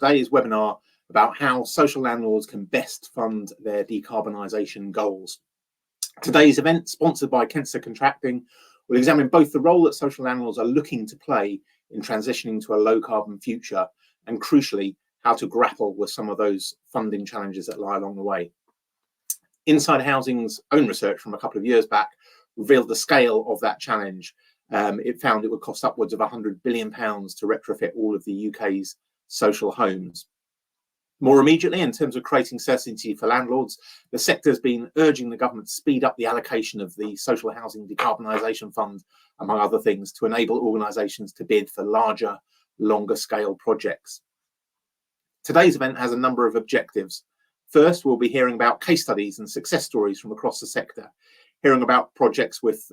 today's webinar about how social landlords can best fund their decarbonisation goals. Today's event, sponsored by Kensington Contracting, will examine both the role that social landlords are looking to play in transitioning to a low carbon future, and crucially, how to grapple with some of those funding challenges that lie along the way. Inside Housing's own research from a couple of years back revealed the scale of that challenge. It found it would cost upwards of £100 billion to retrofit all of the UK's social homes. More immediately, in terms of creating certainty for landlords, the sector has been urging the government to speed up the allocation of the Social Housing Decarbonisation Fund, among other things, to enable organisations to bid for larger, longer scale projects. Today's event has a number of objectives. First, we'll be hearing about case studies and success stories from across the sector, hearing about projects with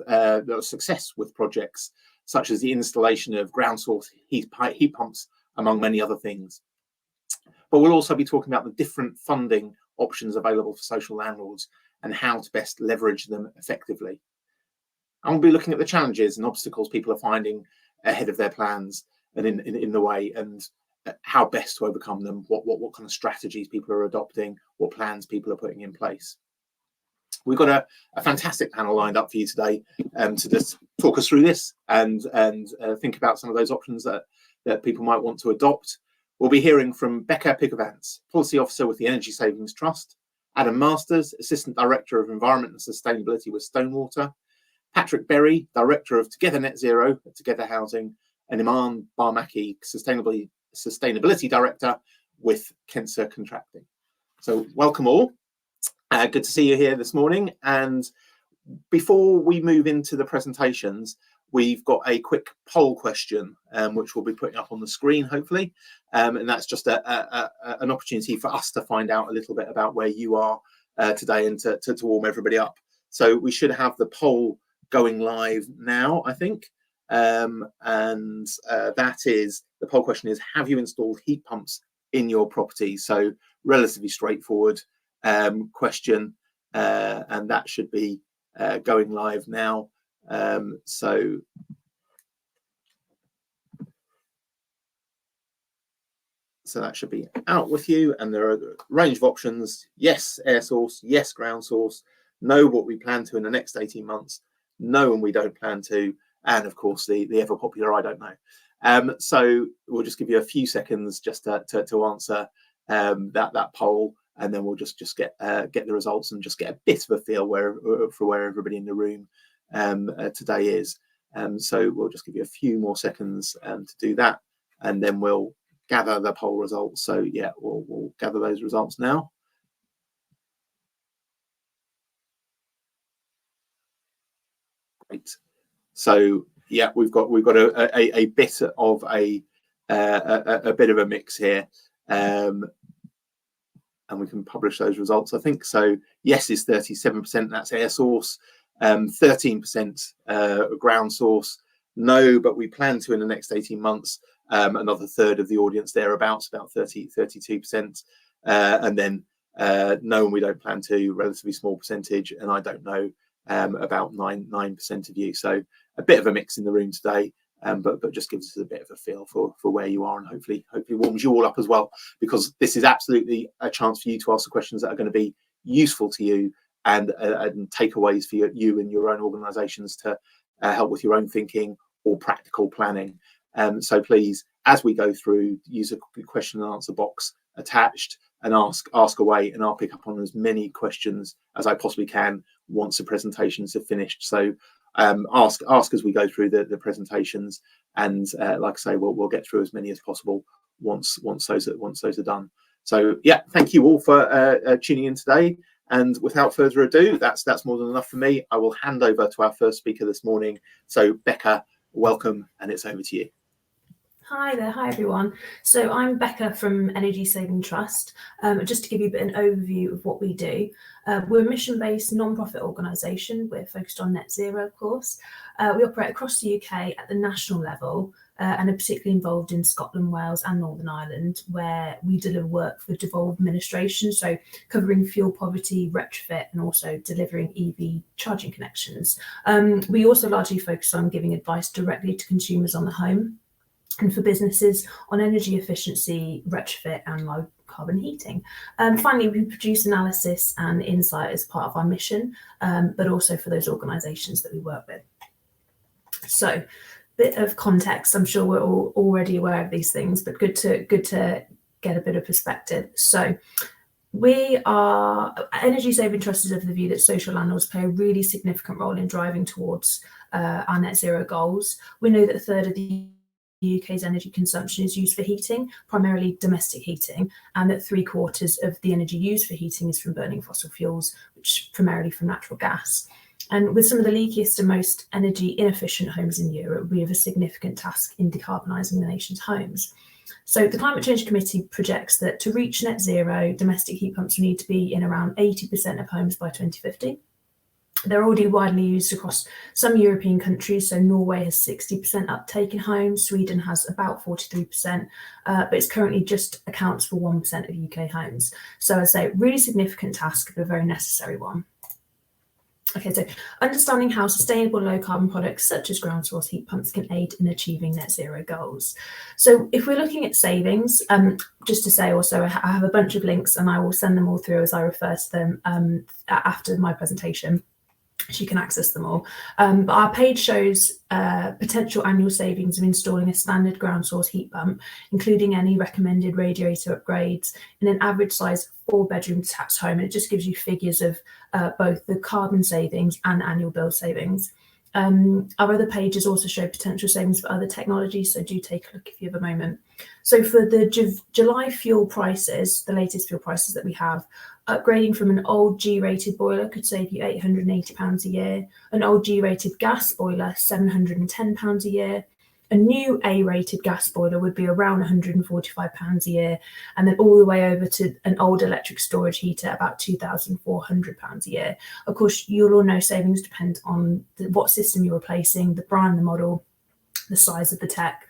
success with projects such as the installation of ground source heat pumps, among many other things. But we'll also be talking about the different funding options available for social landlords and how to best leverage them effectively. And we'll be looking at the challenges and obstacles people are finding ahead of their plans and in the way, and how best to overcome them, what kind of strategies people are adopting, what plans people are putting in place. We've got a fantastic panel lined up for you today to just talk us through this and think about some of those options that people might want to adopt. We'll be hearing from Becca Pickavants, Policy Officer with the Energy Savings Trust, Adam Masters, Assistant Director of Environment and Sustainability with Stonewater, Patrick Berry, Director of Together Net Zero at Together Housing, and Iman Barmaki, Sustainability Director with Kensington Contracting. So welcome all. Good to see you here this morning. And before we move into the presentations, we've got a quick poll question, which we'll be putting up on the screen, hopefully. And that's just an opportunity for us to find out a little bit about where you are today and to warm everybody up. So we should have the poll going live now, I think. That is, the poll question is, have you installed heat pumps in your property? So relatively straightforward question, and that should be going live now. So that should be out with you, and there are a range of options. Yes, air source. Yes, ground source. No, what we plan to in the next 18 months. No, and we don't plan to. And of course, the ever popular I don't know. So we'll just give you a few seconds just to answer that poll, and then we'll just get the results and just get a bit of a feel for where everybody in the room today is. So we'll just give you a few more seconds to do that, and then we'll gather the poll results. So yeah, we'll gather those results now. Great. So yeah, we've got a bit of a bit of a mix here, and we can publish those results, I think. So yes is 37%, that's air source. 13% ground source. No, but we plan to in the next 18 months. Another third of the audience thereabouts, about 32%. And then no, and we don't plan to, relatively small percentage, and I don't know, about 9% of you. So a bit of a mix in the room today, but just gives us a bit of a feel for where you are, and hopefully warms you all up as well, because this is absolutely a chance for you to ask the questions that are going to be useful to you and takeaways for you and your own organisations to help with your own thinking or practical planning. So please, as we go through, use a question and answer box attached and ask away, and I'll pick up on as many questions as I possibly can once the presentations are finished. So ask as we go through the presentations, and like I say, we'll get through as many as possible once those are done. So yeah, thank you all for tuning in today. And without further ado, that's more than enough for me. I will hand over to our first speaker this morning. So Becca, welcome, and it's over to you. Hi there, hi everyone. So I'm Becca from Energy Saving Trust. Just to give you a bit of an overview of what we do. We're a mission-based non-profit organisation. We're focused on net zero, of course. We operate across the UK at the national level, and are particularly involved in Scotland, Wales and Northern Ireland, where we deliver work for devolved administration, so covering fuel poverty, retrofit, and also delivering EV charging connections. We also largely focus on giving advice directly to consumers on the home. and for businesses on energy efficiency, retrofit and low carbon heating. Finally, we produce analysis and insight as part of our mission, but also for those organisations that we work with. So, bit of context. I'm sure we're all already aware of these things, but good to get a bit of perspective. So, Energy Saving Trust is of the view that social landlords play a really significant role in driving towards our net zero goals. We know that a third of the UK's energy consumption is used for heating, primarily domestic heating, and that 3/4 of the energy used for heating is from burning fossil fuels, which primarily from natural gas. And with some of the leakiest and most energy inefficient homes in Europe, we have a significant task in decarbonising the nation's homes. So the Climate Change Committee projects that to reach net zero, domestic heat pumps will need to be in around 80% of homes by 2050. They're already widely used across some European countries. So Norway has 60% uptake in homes, Sweden has about 43%, but it's currently just accounts for 1% of UK homes. So I'd say really significant task, but a very necessary one. Okay, so understanding how sustainable low carbon products such as ground source heat pumps can aid in achieving net zero goals. So if we're looking at savings, just to say also, I have a bunch of links and I will send them all through as I refer to them after my presentation, so you can access them all. But our page shows potential annual savings of installing a standard ground source heat pump, including any recommended radiator upgrades in an average size 4-bedroom detached home. And it just gives you figures of both the carbon savings and annual bill savings. Our other pages also show potential savings for other technologies, so do take a look if you have a moment. So for the July fuel prices, the latest fuel prices that we have, upgrading from an old G-rated boiler could save you £880 a year, an old G-rated gas boiler £710 a year, a new A-rated gas boiler would be around £145 a year, and then all the way over to an old electric storage heater about £2,400 a year. Of course, you'll all know savings depend on what system you're replacing, the brand, the model, the size of the tech,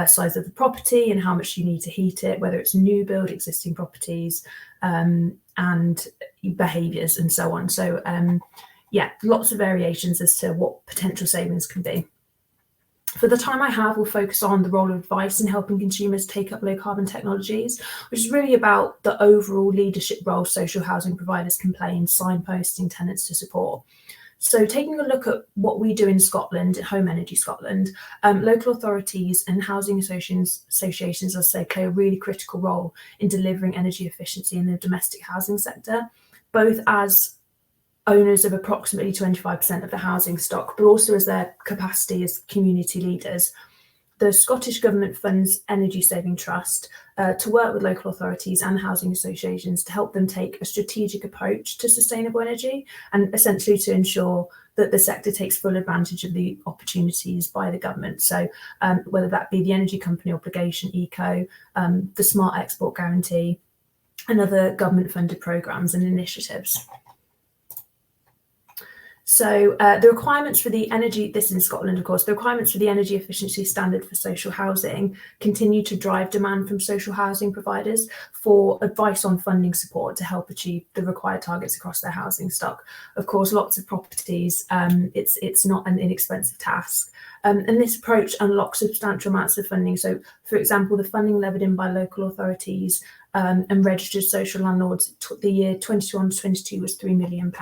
size of the property and how much you need to heat it, whether it's new build, existing properties, and behaviours and so on. So yeah, lots of variations as to what potential savings can be. For the time I have, we'll focus on the role of advice in helping consumers take up low carbon technologies, which is really about the overall leadership role social housing providers can play in signposting tenants to support. So taking a look at what we do in Scotland, at Home Energy Scotland, local authorities and housing associations, as I say, play a really critical role in delivering energy efficiency in the domestic housing sector, both as owners of approximately 25% of the housing stock, but also as their capacity as community leaders. The Scottish Government funds Energy Saving Trust to work with local authorities and housing associations to help them take a strategic approach to sustainable energy and essentially to ensure that the sector takes full advantage of the opportunities by the government. So whether that be the Energy Company Obligation, ECO, the Smart Export Guarantee, and other government funded programmes and initiatives. So the requirements for the energy, this is in Scotland, of course, the requirements for the energy efficiency standard for social housing continue to drive demand from social housing providers for advice on funding support to help achieve the required targets across their housing stock. Of course, lots of properties, it's not an inexpensive task. And this approach unlocks substantial amounts of funding. So, for example, the funding levied in by local authorities and registered social landlords, the year 21 to 22 was £3 million.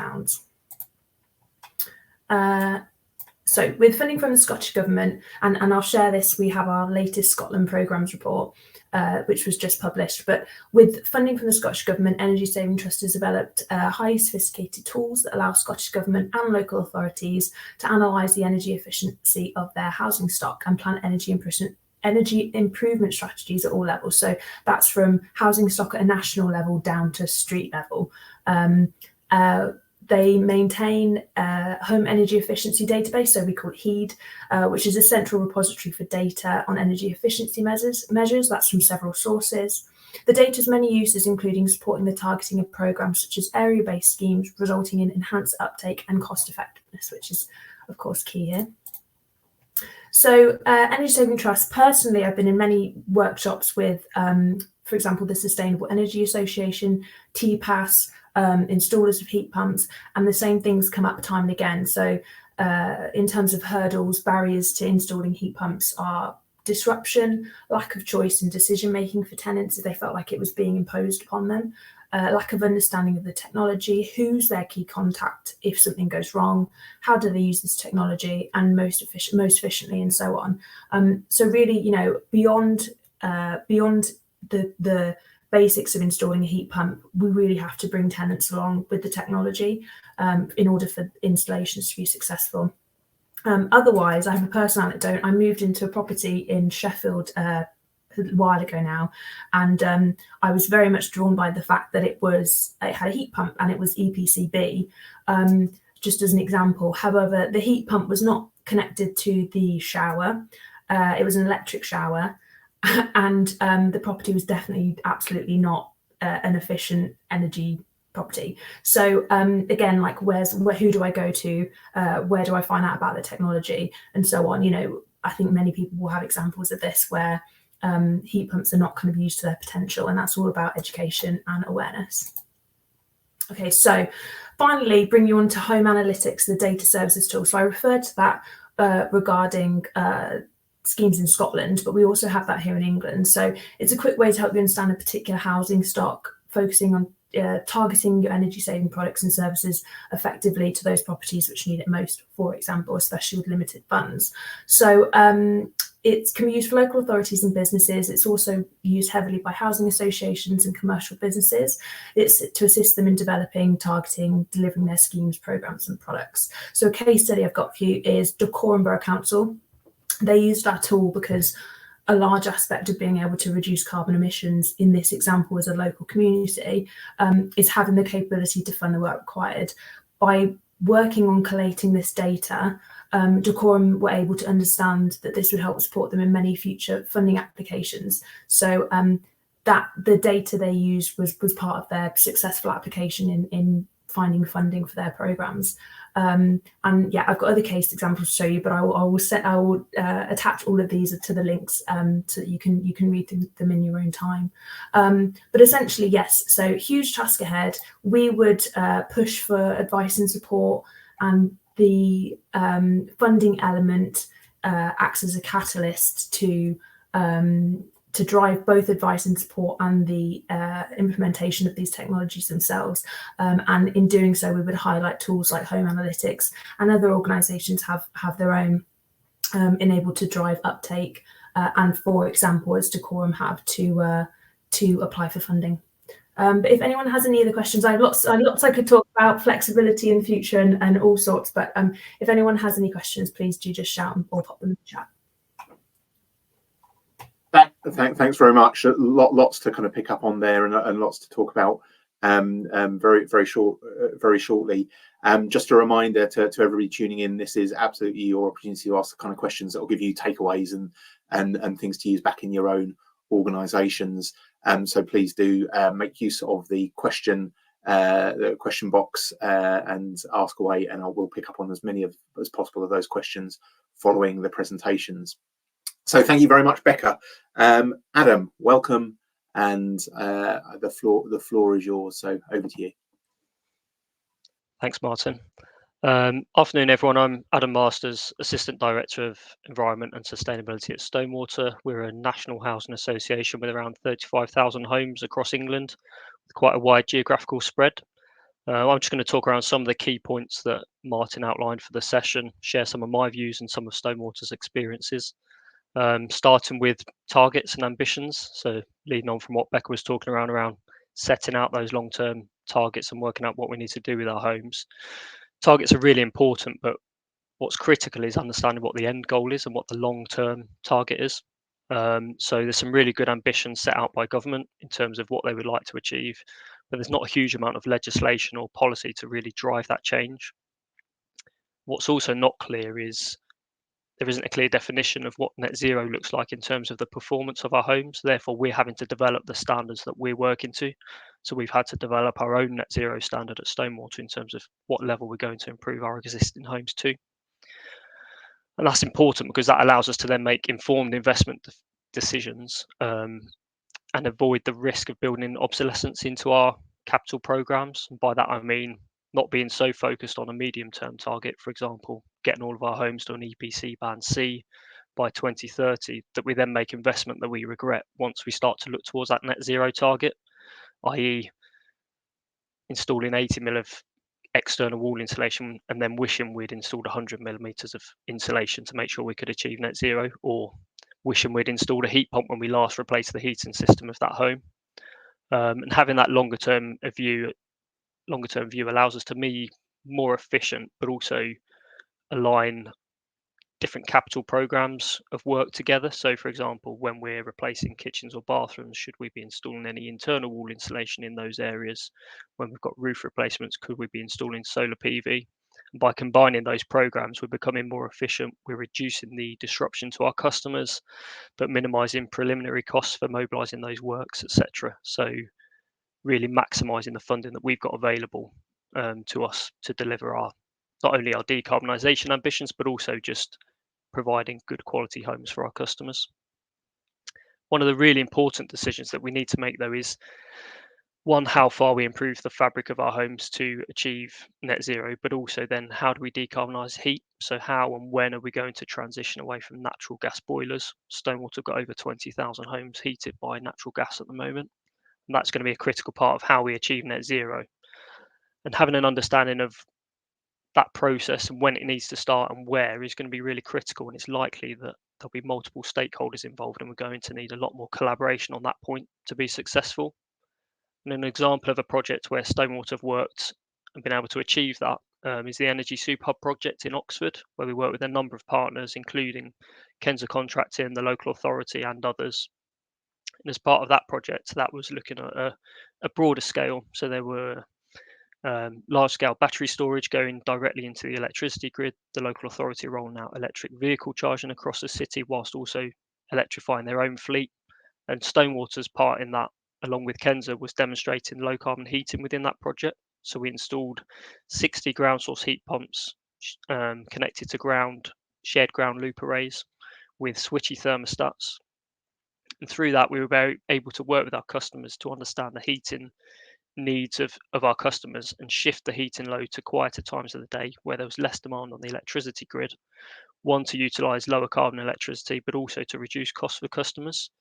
So with funding from the Scottish Government, and I'll share this, we have our latest Scotland programmes report, which was just published, but with funding from the Scottish Government, Energy Saving Trust has developed highly sophisticated tools that allow Scottish Government and local authorities to analyse the energy efficiency of their housing stock and plan energy improvement strategies at all levels. So that's from housing stock at a national level down to street level. They maintain a home energy efficiency database, so we call it HEED, which is a central repository for data on energy efficiency measures. That's from several sources. The data has many uses, including supporting the targeting of programmes such as area-based schemes, resulting in enhanced uptake and cost effectiveness, which is, of course, key here. So Energy Saving Trust, personally, I've been in many workshops with, for example, the Sustainable Energy Association, TPAS, installers of heat pumps, and the same things come up time and again. So in terms of hurdles, barriers to installing heat pumps are disruption, lack of choice and decision making for tenants if they felt like it was being imposed upon them, lack of understanding of the technology, who's their key contact if something goes wrong, how do they use this technology and most efficiently, and so on. So really, beyond the basics of installing a heat pump, we really have to bring tenants along with the technology in order for installations to be successful. Otherwise, I have a personal anecdote. I moved into a property in Sheffield a while ago now, and I was very much drawn by the fact that it had a heat pump and it was EPC-B, just as an example. However, the heat pump was not connected to the shower. It was an electric shower, and the property was definitely absolutely not an efficient energy property. So again, like who do I go to? Where do I find out about the technology and so on? I think many people will have examples of this where heat pumps are not kind of used to their potential, and that's all about education and awareness. Okay, so finally, bring you on to home analytics, the data services tool. So I referred to that regarding schemes in Scotland, but we also have that here in England. So it's a quick way to help you understand a particular housing stock, focusing on targeting your energy saving products and services effectively to those properties which need it most, for example, especially with limited funds. So it can be used for local authorities and businesses. It's also used heavily by housing associations and commercial businesses. It's to assist them in developing, targeting, delivering their schemes, programs and products. So a case study I've got for you is Dacorum Borough Council. They used our tool because a large aspect of being able to reduce carbon emissions in this example as a local community is having the capability to fund the work required. By working on collating this data, Dacorum were able to understand that this would help support them in many future funding applications. So that the data they used was part of their successful application in finding funding for their programs. And yeah, I've got other case examples to show you, but I will attach all of these to the links so that you can read them in your own time. But essentially, yes, so huge task ahead. We would push for advice and support, and the funding element acts as a catalyst to drive both advice and support and the implementation of these technologies themselves. And in doing so, we would highlight tools like home analytics, and other organisations have their own enabled to drive uptake. And for example, as Dacorum have to apply for funding. But if anyone has any other questions, I have lots I could talk about, flexibility in the future and all sorts. But if anyone has any questions, please do just shout or pop them in the chat. Thanks very much. Lots to kind of pick up on there, and lots to talk about very shortly. Just a reminder to everybody tuning in, this is absolutely your opportunity to ask the kind of questions that will give you takeaways and things to use back in your own organisations. So please do make use of the question box and ask away, and I will pick up on as many as possible of those questions following the presentations. So thank you very much, Becca. Adam, welcome, and the floor is yours. So over to you. Thanks, Martin. Afternoon, everyone. I'm Adam Masters, Assistant Director of Environment and Sustainability at Stonewater. We're a national housing association with around 35,000 homes across England, with quite a wide geographical spread. I'm just going to talk around some of the key points that Martin outlined for the session, share some of my views and some of Stonewater's experiences. Starting with targets and ambitions. So leading on from what Becca was talking around setting out those long-term targets and working out what we need to do with our homes. Targets are really important, but what's critical is understanding what the end goal is and what the long-term target is. So there's some really good ambitions set out by government in terms of what they would like to achieve, but there's not a huge amount of legislation or policy to really drive that change. What's also not clear is there isn't a clear definition of what net zero looks like in terms of the performance of our homes. Therefore, we're having to develop the standards that we're working to. So we've had to develop our own net zero standard at Stonewater in terms of what level we're going to improve our existing homes to. And that's important because that allows us to then make informed investment decisions and avoid the risk of building in obsolescence into our capital programs. And by that, I mean not being so focused on a medium-term target, for example, getting all of our homes to an EPC band C, by 2030 that we then make investment that we regret once we start to look towards that net zero target, i.e. installing 80 mil of external wall insulation and then wishing we'd installed 100 millimeters of insulation to make sure we could achieve net zero, or wishing we'd installed a heat pump when we last replaced the heating system of that home. And having that longer term view allows us to be more efficient, but also align different capital programs of work together. So, for example, when we're replacing kitchens or bathrooms, should we be installing any internal wall insulation in those areas? When we've got roof replacements, could we be installing solar PV? And by combining those programs, we're becoming more efficient. We're reducing the disruption to our customers, but minimizing preliminary costs for mobilizing those works, etc. So, really maximizing the funding that we've got available to us to deliver not only our decarbonisation ambitions, but also just providing good quality homes for our customers. One of the really important decisions that we need to make, though, is one, how far we improve the fabric of our homes to achieve net zero, but also then how do we decarbonise heat? So how and when are we going to transition away from natural gas boilers? Stonewater got over 20,000 homes heated by natural gas at the moment, and that's going to be a critical part of how we achieve net zero. And having an understanding of that process and when it needs to start and where is going to be really critical, and it's likely that there'll be multiple stakeholders involved and we're going to need a lot more collaboration on that point to be successful. And an example of a project where Stonewater have worked and been able to achieve that is the Energy Super Hub project in Oxford, where we work with a number of partners, including Kenza Contracting, the local authority and others. And as part of that project, that was looking at a broader scale. So there were large-scale battery storage going directly into the electricity grid, the local authority rolling out electric vehicle charging across the city whilst also electrifying their own fleet. And Stonewater's part in that, along with Kenza, was demonstrating low carbon heating within that project. So we installed 60 ground source heat pumps connected to shared ground loop arrays with switchy thermostats. And through that, we were able to work with our customers to understand the heating needs of our customers and shift the heating load to quieter times of the day where there was less demand on the electricity grid. One, to utilise lower carbon electricity, but also to reduce costs for customers.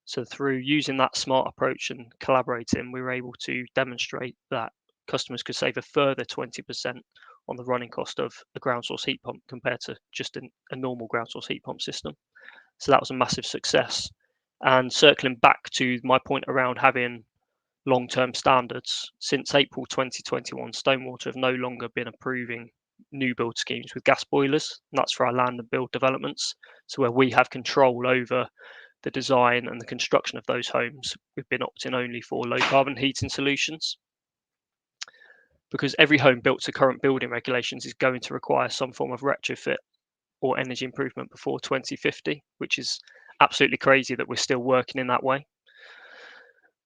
So through using that smart approach and collaborating, we were able to demonstrate that customers could save a further 20% on the running cost of a ground source heat pump compared to just a normal ground source heat pump system. So that was a massive success. And circling back to my point around having long-term standards, since April 2021, Stonewater have no longer been approving new build schemes with gas boilers, and that's for our land and build developments. So where we have control over the design and the construction of those homes, we've been opting only for low carbon heating solutions. Because every home built to current building regulations is going to require some form of retrofit or energy improvement before 2050, which is absolutely crazy that we're still working in that way.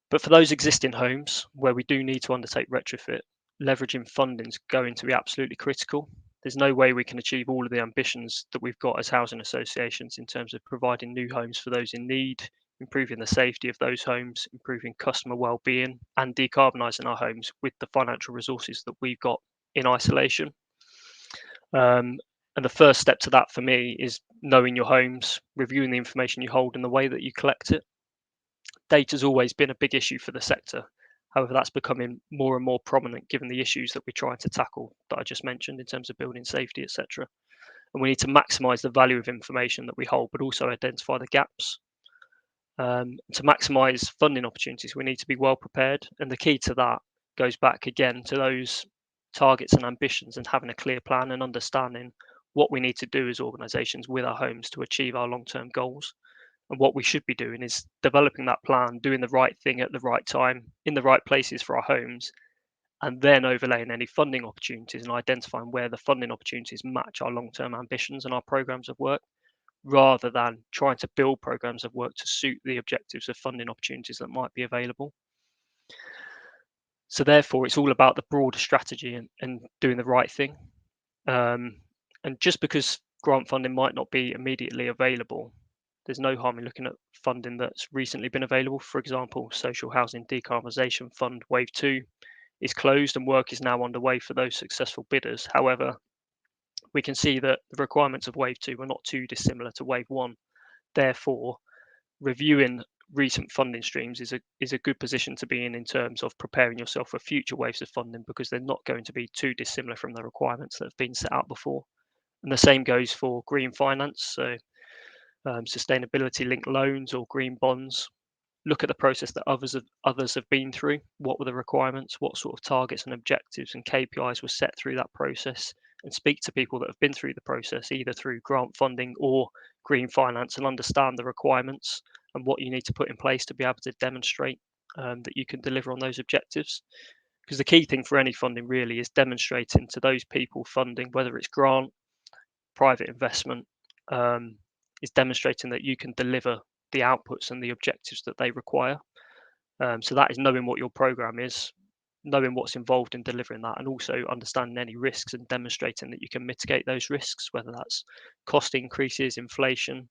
But for those existing homes where we do need to undertake retrofit, leveraging funding is going to be absolutely critical. There's no way we can achieve all of the ambitions that we've got as housing associations in terms of providing new homes for those in need, improving the safety of those homes, improving customer well-being, and decarbonising our homes with the financial resources that we've got in isolation. And the first step to that for me is knowing your homes, reviewing the information you hold and the way that you collect it. Data's always been a big issue for the sector. However, that's becoming more and more prominent given the issues that we're trying to tackle that I just mentioned in terms of building safety, etc. And we need to maximise the value of information that we hold, but also identify the gaps. To maximise funding opportunities, we need to be well prepared. And the key to that goes back again to those targets and ambitions and having a clear plan and understanding what we need to do as organisations with our homes to achieve our long-term goals. And what we should be doing is developing that plan, doing the right thing at the right time, in the right places for our homes, and then overlaying any funding opportunities and identifying where the funding opportunities match our long-term ambitions and our programs of work, rather than trying to build programs of work to suit the objectives of funding opportunities that might be available. So therefore, it's all about the broader strategy and doing the right thing. And just because grant funding might not be immediately available, there's no harm in looking at funding that's recently been available. For example, Social Housing Decarbonisation Fund Wave 2 is closed and work is now underway for those successful bidders. However, we can see that the requirements of Wave 2 were not too dissimilar to Wave 1. therefore, reviewing recent funding streams is a good position to be in terms of preparing yourself for future waves of funding, because they're not going to be too dissimilar from the requirements that have been set out before. And the same goes for green finance, so sustainability linked loans or green bonds. Look at the process that others have been through. What were the requirements? What sort of targets and objectives and KPIs were set through that process? And speak to people that have been through the process, either through grant funding or green finance, and understand the requirements and what you need to put in place to be able to demonstrate that you can deliver on those objectives. Because the key thing for any funding really is demonstrating to those people funding, whether it's grant, private investment, is demonstrating that you can deliver the outputs and the objectives that they require. So that is knowing what your program is, knowing what's involved in delivering that, and also understanding any risks and demonstrating that you can mitigate those risks, whether that's cost increases, inflation,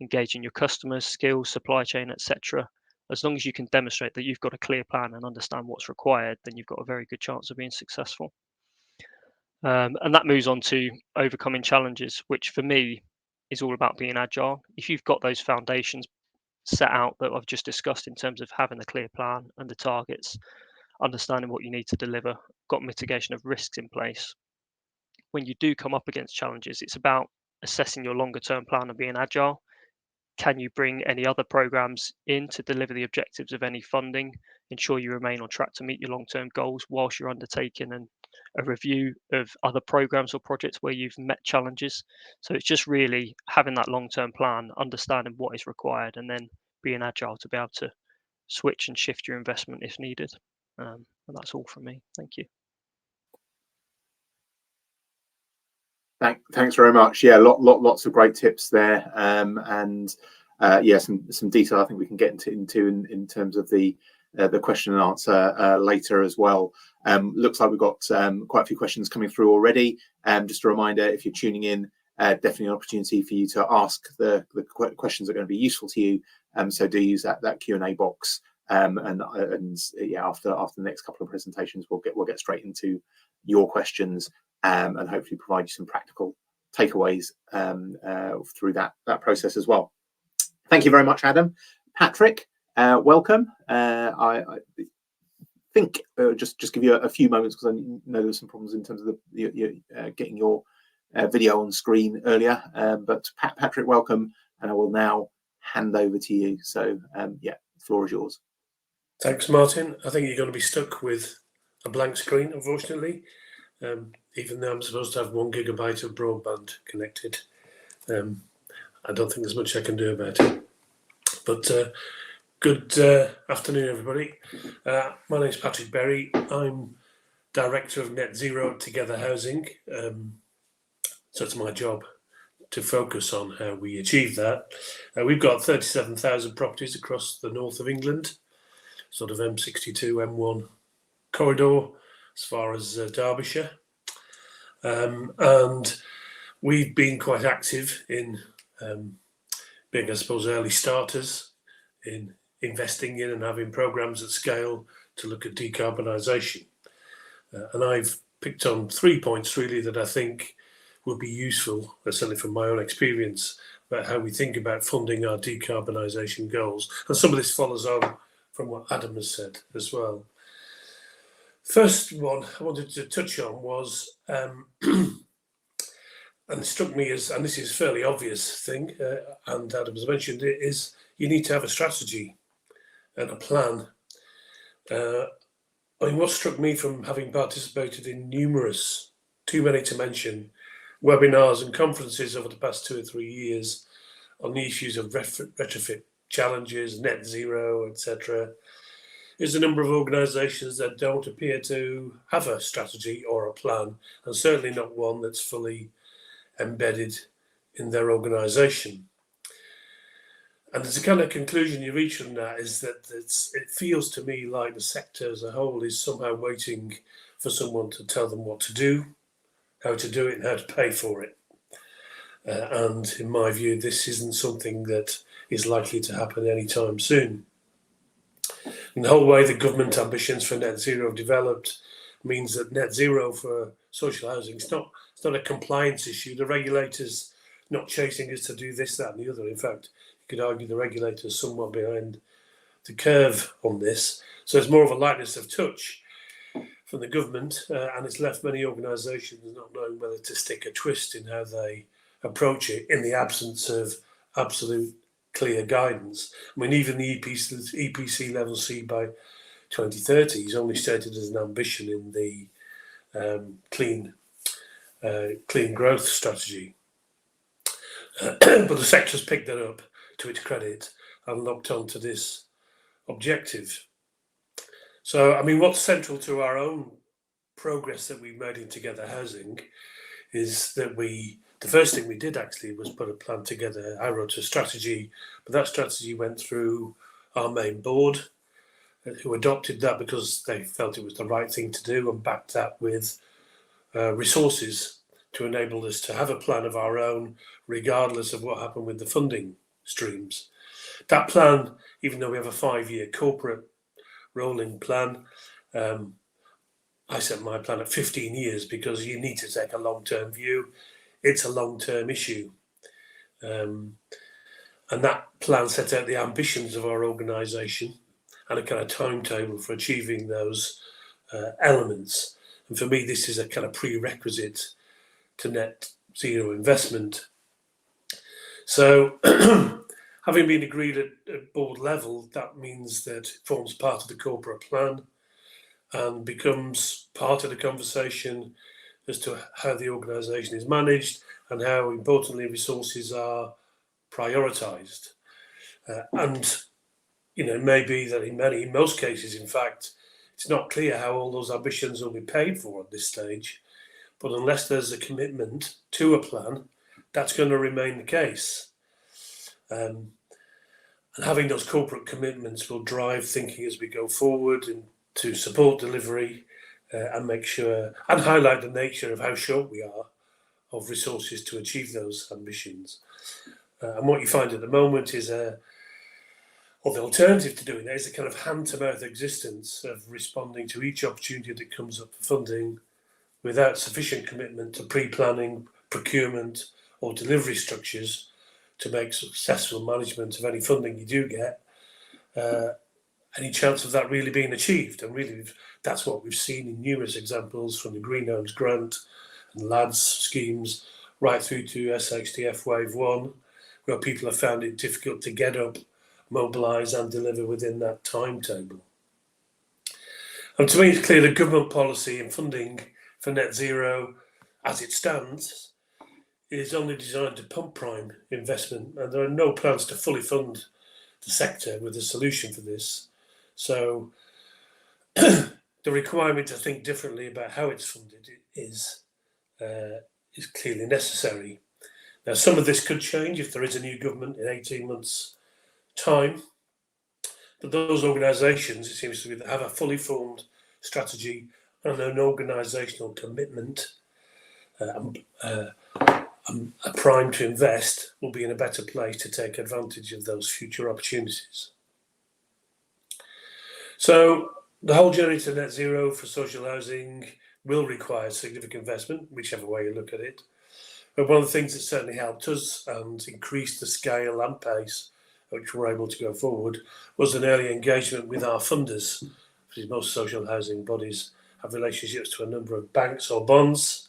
engaging your customers, skills, supply chain, etc. As long as you can demonstrate that you've got a clear plan and understand what's required, then you've got a very good chance of being successful. And that moves on to overcoming challenges, which for me is all about being agile. If you've got those foundations set out that I've just discussed in terms of having a clear plan and the targets, understanding what you need to deliver, got mitigation of risks in place, when you do come up against challenges, it's about assessing your longer term plan and being agile. Can you bring any other programs in to deliver the objectives of any funding, ensure you remain on track to meet your long term goals whilst you're undertaking a review of other programs or projects where you've met challenges? So it's just really having that long term plan, understanding what is required, and then being agile to be able to switch and shift your investment if needed. And that's all from me. Thank you. Thanks very much. Yeah, lots of great tips there, and yeah, some detail I think we can get into in terms of the question and answer later as well. Looks like we've got quite a few questions coming through already. Just a reminder, if you're tuning in, definitely an opportunity for you to ask the questions that are going to be useful to you. So do use that Q&A box, and yeah, after the next couple of presentations, we'll get straight into your questions, and hopefully provide you some practical takeaways through that process as well. Thank you very much, Adam. Patrick, welcome. I think just give you a few moments, because I know there's some problems in terms of getting your video on screen earlier. But Patrick, welcome, and I will now hand over to you. So yeah, the floor is yours. Thanks, Martin. I think you're going to be stuck with a blank screen, unfortunately. Even though I'm supposed to have 1 gigabyte of broadband connected, I don't think there's much I can do about it. But good afternoon, everybody. My name's Patrick Berry. I'm Director of Net Zero Together Housing. So it's my job to focus on how we achieve that. We've got 37,000 properties across the north of England, sort of M62, M1 corridor, as far as Derbyshire. And we've been quite active in being, I suppose, early starters in investing in and having programs at scale to look at decarbonisation. And I've picked on 3 points really that I think would be useful, certainly from my own experience, about how we think about funding our decarbonisation goals. And some of this follows on from what Adam has said as well. First one I wanted to touch on was, and it struck me as, and this is a fairly obvious thing, and Adam has mentioned it, is you need to have a strategy and a plan. I mean, what struck me from having participated in numerous, too many to mention, webinars and conferences over the past 2 or 3 years on the issues of retrofit challenges, net zero, etc., is a number of organisations that don't appear to have a strategy or a plan, and certainly not one that's fully embedded in their organisation. And there's a kind of conclusion you reach from that is that it feels to me like the sector as a whole is somehow waiting for someone to tell them what to do, how to do it, and how to pay for it. And in my view, this isn't something that is likely to happen anytime soon. And the whole way the government ambitions for net zero have developed means that net zero for social housing it's not a compliance issue. The regulators not chasing us to do this, that, and the other. In fact, you could argue the regulator is somewhat behind the curve on this. So there's more of a lightness of touch from the government, and it's left many organisations not knowing whether to stick a twist in how they approach it in the absence of absolute clear guidance. I mean, even the EPC level C by 2030 is only stated as an ambition in the clean growth strategy. But the sector's picked that up to its credit and locked onto this objective. So, I mean, what's central to our own progress that we've made in Together Housing is that the first thing we did actually was put a plan together. I wrote a strategy, but that strategy went through our main board, who adopted that because they felt it was the right thing to do, and backed that with resources to enable us to have a plan of our own, regardless of what happened with the funding streams. That plan, even though we have a 5-year corporate rolling plan, I set my plan at 15 years because you need to take a long-term view. It's a long-term issue. And that plan set out the ambitions of our organisation and a kind of timetable for achieving those elements. And for me, this is a kind of prerequisite to net zero investment. So having been agreed at board level, that means that it forms part of the corporate plan and becomes part of the conversation as to how the organisation is managed and how, importantly, resources are prioritised. And, you know, it may be that in most cases, in fact, it's not clear how all those ambitions will be paid for at this stage. But unless there's a commitment to a plan, that's going to remain the case. And having those corporate commitments will drive thinking as we go forward and to support delivery and make sure and highlight the nature of how short we are of resources to achieve those ambitions. And what you find at the moment is or the alternative to doing that is a kind of hand-to-mouth existence of responding to each opportunity that comes up for funding without sufficient commitment to pre-planning, procurement or delivery structures to make successful management of any funding you do get, any chance of that really being achieved. And really, that's what we've seen in numerous examples from the Green Homes Grant and LADS schemes right through to SHDF Wave 1, where people have found it difficult to get up, mobilise and deliver within that timetable. And to me, it's clear that government policy and funding for net zero, as it stands, is only designed to pump prime investment, and there are no plans to fully fund the sector with a solution for this. So the requirement to think differently about how it's funded is clearly necessary. Now, some of this could change if there is a new government in 18 months' time, but those organisations, it seems to me, that have a fully formed strategy and an organisational commitment, a prime to invest, will be in a better place to take advantage of those future opportunities. So the whole journey to net zero for social housing will require significant investment, whichever way you look at it. But one of the things that certainly helped us and increased the scale and pace at which we're able to go forward was an early engagement with our funders, because most social housing bodies have relationships to a number of banks or bonds.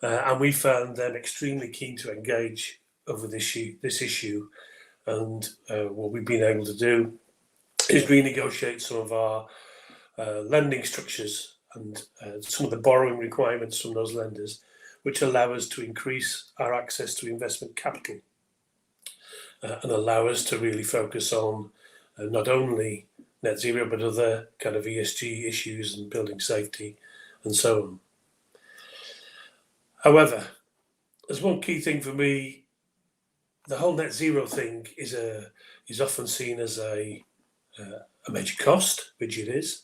And we found them extremely keen to engage over this issue. And what we've been able to do is renegotiate some of our lending structures and some of the borrowing requirements from those lenders, which allow us to increase our access to investment capital and allow us to really focus on not only net zero, but other kind of ESG issues and building safety and so on. However, there's one key thing for me. The whole net zero thing is often seen as a major cost, which it is,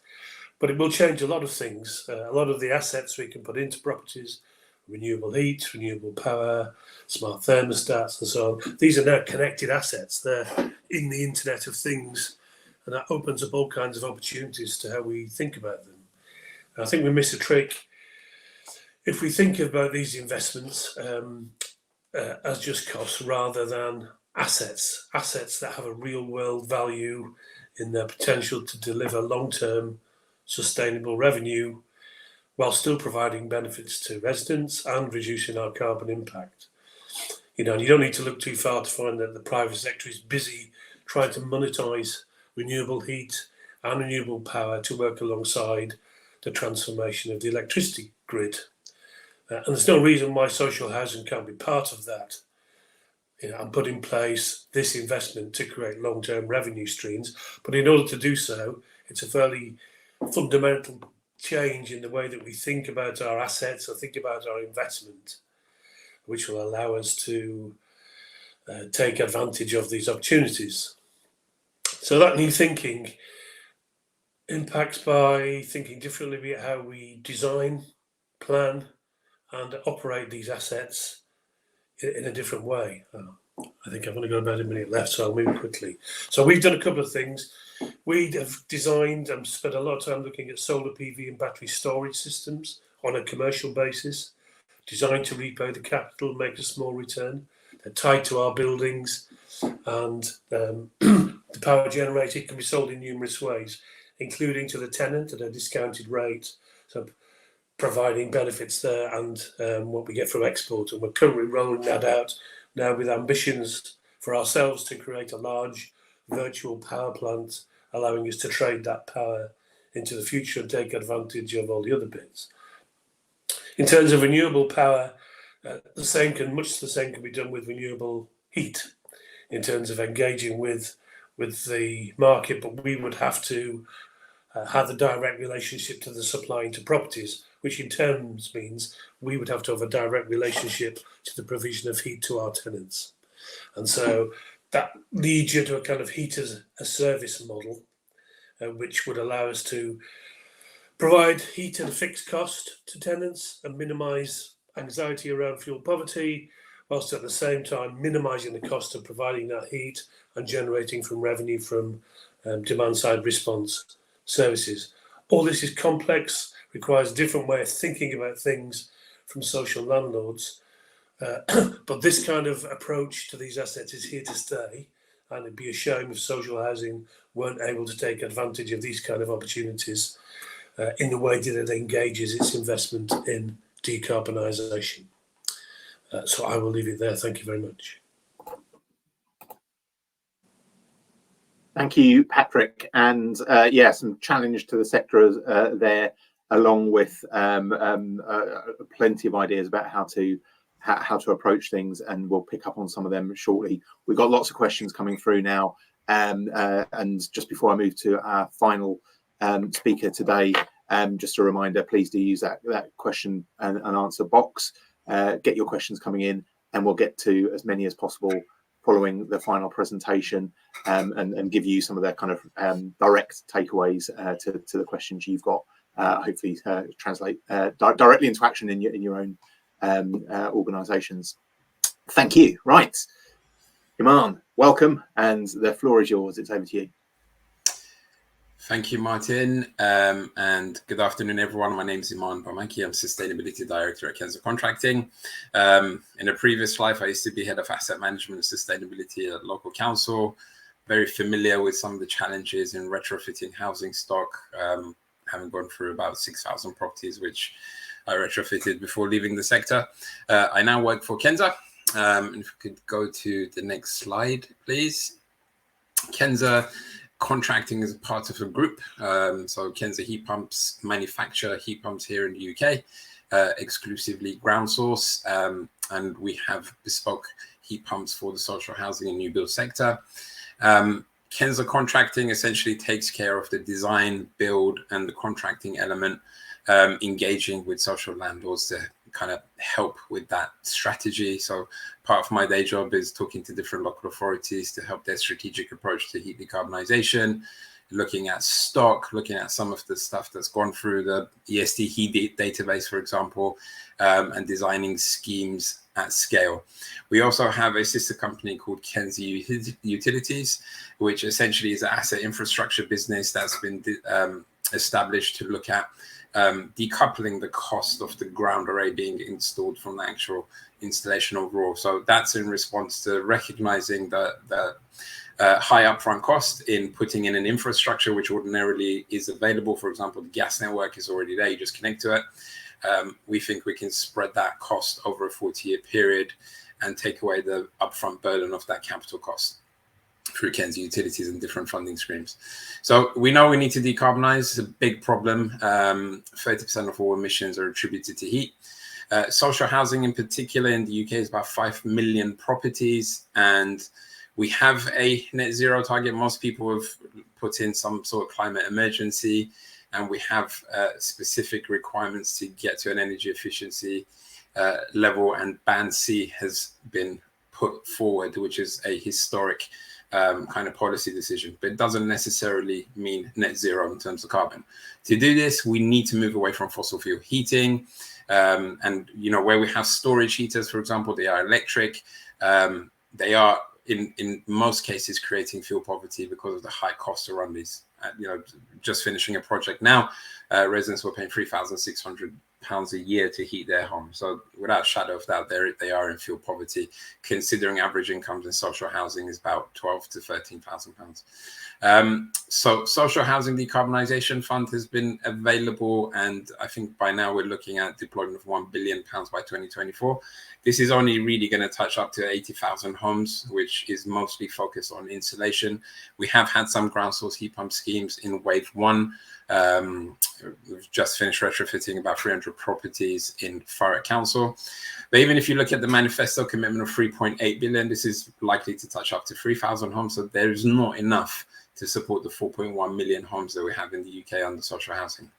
but it will change a lot of things. A lot of the assets we can put into properties, renewable heat, renewable power, smart thermostats and so on. These are now connected assets. They're in the Internet of Things, and that opens up all kinds of opportunities to how we think about them. And I think we miss a trick if we think about these investments as just costs rather than assets that have a real world value in their potential to deliver long-term sustainable revenue while still providing benefits to residents and reducing our carbon impact. You know, and you don't need to look too far to find that the private sector is busy trying to monetize renewable heat and renewable power to work alongside the transformation of the electricity grid. And there's no reason why social housing can't be part of that. You know, and put in place this investment to create long-term revenue streams. But in order to do so, it's a fairly fundamental change in the way that we think about our assets or think about our investment, which will allow us to take advantage of these opportunities. So that new thinking impacts by thinking differently about how we design, plan, and operate these assets in a different way. I think I've only got about a minute left, so I'll move quickly. So we've done a couple of things. We have designed and spent a lot of time looking at solar PV and battery storage systems on a commercial basis, designed to repay the capital, make a small return. They're tied to our buildings, and the power generated can be sold in numerous ways, including to the tenant at a discounted rate, so providing benefits there, and what we get from export. And we're currently rolling that out now with ambitions for ourselves to create a large virtual power plant, allowing us to trade that power into the future and take advantage of all the other bits. In terms of renewable power, much the same can be done with renewable heat in terms of engaging with the market, but we would have to have a direct relationship to the supply into properties, which in terms means we would have to have a direct relationship to the provision of heat to our tenants. And so that leads you to a kind of heat as a service model, which would allow us to provide heat at a fixed cost to tenants and minimise anxiety around fuel poverty, whilst at the same time minimising the cost of providing that heat and generating from revenue from demand-side response services. All this is complex, requires a different way of thinking about things from social landlords, but this kind of approach to these assets is here to stay, and it'd be a shame if social housing weren't able to take advantage of these kind of opportunities in the way that it engages its investment in decarbonisation. So I will leave it there. Thank you very much. Thank you, Patrick. And yeah, some challenge to the sector there, along with plenty of ideas about how to approach things, and we'll pick up on some of them shortly. We've got lots of questions coming through now, and just before I move to our final speaker today, just a reminder, please do use that question and answer box. Get your questions coming in, and we'll get to as many as possible following the final presentation, and give you some of their kind of direct takeaways to the questions you've got. Hopefully translate directly into action in your own organisations. Thank you. Right, Iman, welcome, and the floor is yours. It's over to you. Thank you, Martin, and good afternoon, everyone. My name is Iman Bamaki. I'm Sustainability Director at Kenza Contracting. In a previous life, I used to be Head of Asset Management and Sustainability at local council. Very familiar with some of the challenges in retrofitting housing stock, having gone through about 6,000 properties, which I retrofitted before leaving the sector. I now work for Kenza. If we could go to the next slide, please. Kenza Contracting is part of a group. So Kenza Heat Pumps manufacture heat pumps here in the UK, exclusively ground source, and we have bespoke heat pumps for the social housing and new build sector. Kenza Contracting essentially takes care of the design, build, and the contracting element, engaging with social landlords to kind of help with that strategy. So part of my day job is talking to different local authorities to help their strategic approach to heat decarbonisation, looking at stock, looking at some of the stuff that's gone through the ESD heat database, for example, and designing schemes at scale. We also have a sister company called Kenza Utilities, which essentially is an asset infrastructure business that's been established to look at decoupling the cost of the ground array being installed from the actual installation overall. So that's in response to recognizing the high upfront cost in putting in an infrastructure which ordinarily is available. For example, the gas network is already there, you just connect to it. We think we can spread that cost over a 40-year period and take away the upfront burden of that capital cost through Ken's utilities and different funding streams. So we know we need to decarbonize. It's a big problem. 30% of all emissions are attributed to heat. Social housing in particular in the UK is about 5 million properties, and we have a net zero target. Most people have put in some sort of climate emergency, and we have specific requirements to get to an energy efficiency level, and Band C has been put forward, which is a historic kind of policy decision, but it doesn't necessarily mean net zero in terms of carbon. To do this, we need to move away from fossil fuel heating, and where we have storage heaters, for example, they are electric. They are in most cases creating fuel poverty because of the high cost to run these. Just finishing a project now, residents were paying £3,600 a year to heat their home. So without a shadow of doubt, they are in fuel poverty, considering average incomes in social housing is about £12,000 to £13,000. So social housing decarbonisation fund has been available, and I think by now we're looking at deployment of £1 billion by 2024. This is only really going to touch up to 80,000 homes, which is mostly focused on insulation. We have had some ground source heat pump schemes in wave one. We've just finished retrofitting about 300 properties in Thurrock Council. But even if you look at the manifesto commitment of 3.8 billion, this is likely to touch up to 3,000 homes. So there is not enough to support the 4.1 million homes that we have in the UK under social housing.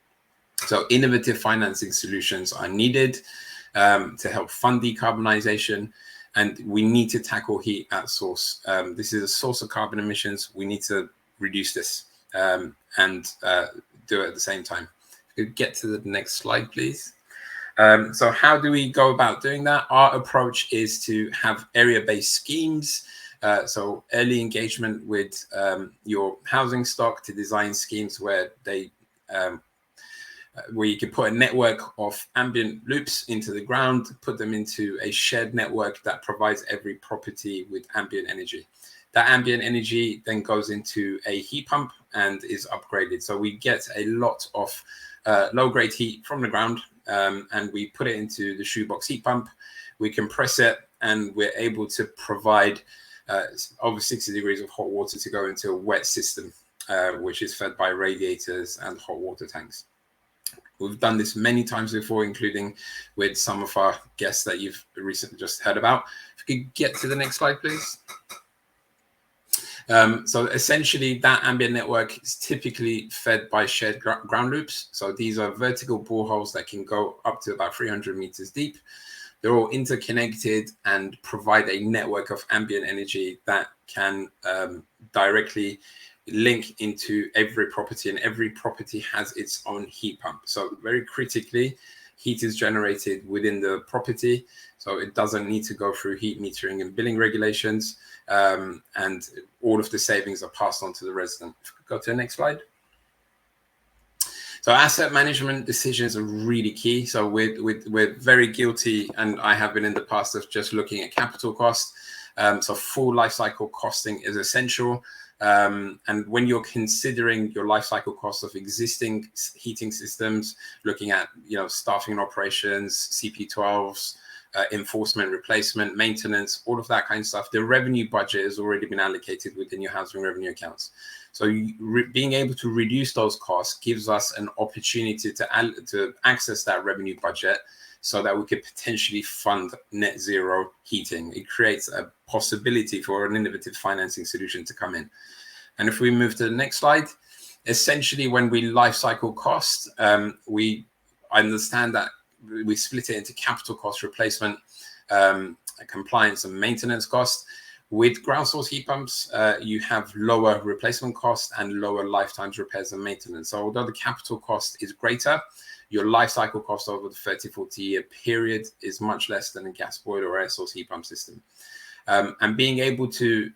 So innovative financing solutions are needed to help fund decarbonisation, and we need to tackle heat at source. This is a source of carbon emissions. We need to reduce this and do it at the same time. Could get to the next slide, please. So how do we go about doing that? Our approach is to have area-based schemes. So early engagement with your housing stock to design schemes where where you can put a network of ambient loops into the ground, put them into a shared network that provides every property with ambient energy. That ambient energy then goes into a heat pump and is upgraded. So we get a lot of low-grade heat from the ground, and we put it into the shoebox heat pump. We compress it, and we're able to provide over 60 degrees of hot water to go into a wet system, which is fed by radiators and hot water tanks. We've done this many times before, including with some of our guests that you've recently just heard about. If you could get to the next slide, please. So essentially, that ambient network is typically fed by shared ground loops. So these are vertical boreholes that can go up to about 300 meters deep. They're all interconnected and provide a network of ambient energy that can directly link into every property, and every property has its own heat pump. So very critically, heat is generated within the property, so it doesn't need to go through heat metering and billing regulations, and all of the savings are passed on to the resident. Go to the next slide. So asset management decisions are really key. So we're very guilty, and I have been in the past, of just looking at capital cost. So full life cycle costing is essential. And when you're considering your life cycle cost of existing heating systems, looking at staffing and operations, CP12s, enforcement, replacement, maintenance, all of that kind of stuff, the revenue budget has already been allocated within your housing revenue accounts. So being able to reduce those costs gives us an opportunity to access that revenue budget, so that we could potentially fund net zero heating. It creates a possibility for an innovative financing solution to come in. And if we move to the next slide, essentially when we life cycle cost, we understand that we split it into capital cost, replacement, compliance and maintenance cost. With ground source heat pumps, you have lower replacement cost and lower lifetimes repairs and maintenance. So although the capital cost is greater, your life cycle cost over the 30-40 year period is much less than a gas boiler or air source heat pump system. And being able to